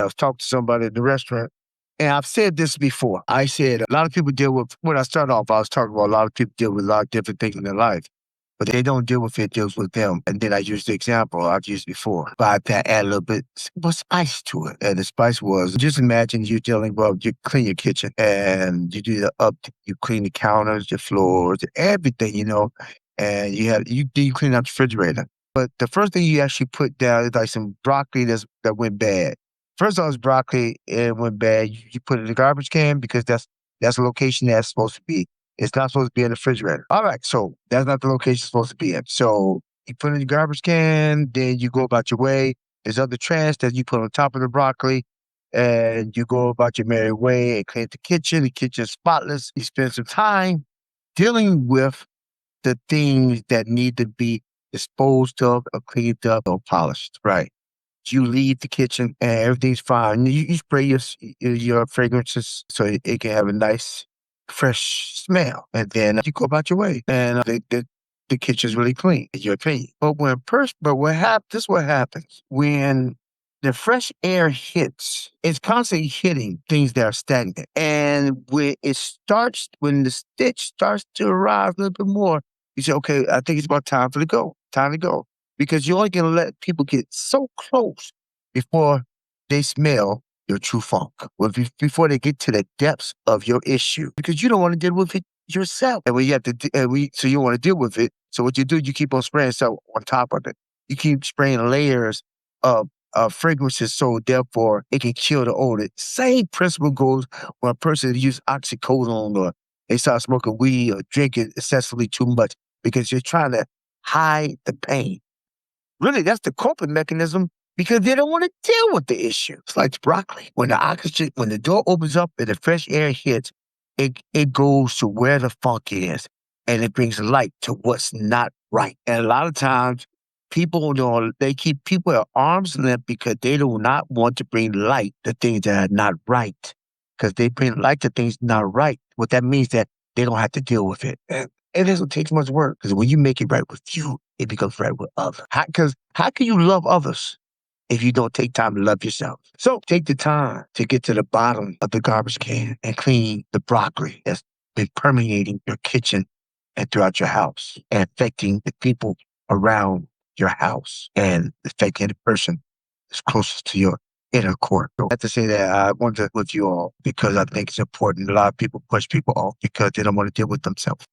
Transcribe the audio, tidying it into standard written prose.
was talking to somebody at the restaurant, and I've said this before. I said a lot of people deal with, when I started off, I was talking about a lot of people deal with a lot of different things in their life, but they don't deal with it, deals with them. And then I used the example I've used before, but I add a little bit more spice to it. And the spice was, just imagine you dealing, well, you clean your kitchen and you do you clean the counters, the floors, everything, and you clean out the refrigerator. But the first thing you actually put down is like some broccoli that went bad. First off, it's broccoli, it went bad. You put it in the garbage can because that's the location that's supposed to be. It's not supposed to be in the refrigerator. All right, so that's not the location it's supposed to be in. So you put it in the garbage can, then you go about your way. There's other trash that you put on top of the broccoli, and you go about your merry way and clean the kitchen. The kitchen's spotless. You spend some time dealing with the things that need to be disposed of or cleaned up or polished, right? You leave the kitchen and everything's fine. You spray your fragrances so it can have a nice, fresh smell. And then you go about your way. And the kitchen's really clean, in your opinion. But this is what happens. When the fresh air hits, it's constantly hitting things that are stagnant. And when the stitch starts to arise a little bit more, you say, okay, I think it's about time to go. Time to go. Because you're only going to let people get so close before they smell your true funk, before they get to the depths of your issue, because you don't want to deal with it yourself. And when you have to, so you want to deal with it. So what you do, you keep on spraying salt on top of it. You keep spraying layers of fragrances, so therefore it can kill the odor. Same principle goes when a person uses oxycodone or they start smoking weed or drinking excessively too much because you're trying to hide the pain. Really, that's the coping mechanism because they don't want to deal with the issue. It's like broccoli. When the door opens up and the fresh air hits, it goes to where the funk is and it brings light to what's not right. And a lot of times they keep people at arm's length because they do not want to bring light to things that are not right. Because they bring light to things not right. What that means that they don't have to deal with it. And it doesn't take much work because when you make it right with you, it becomes right with others. Because how can you love others if you don't take time to love yourself? So take the time to get to the bottom of the garbage can and clean the broccoli that's been permeating your kitchen and throughout your house and affecting the people around your house and affecting the person that's closest to your inner court. So I have to say that I want to with you all because I think it's important. A lot of people push people off because they don't want to deal with themselves.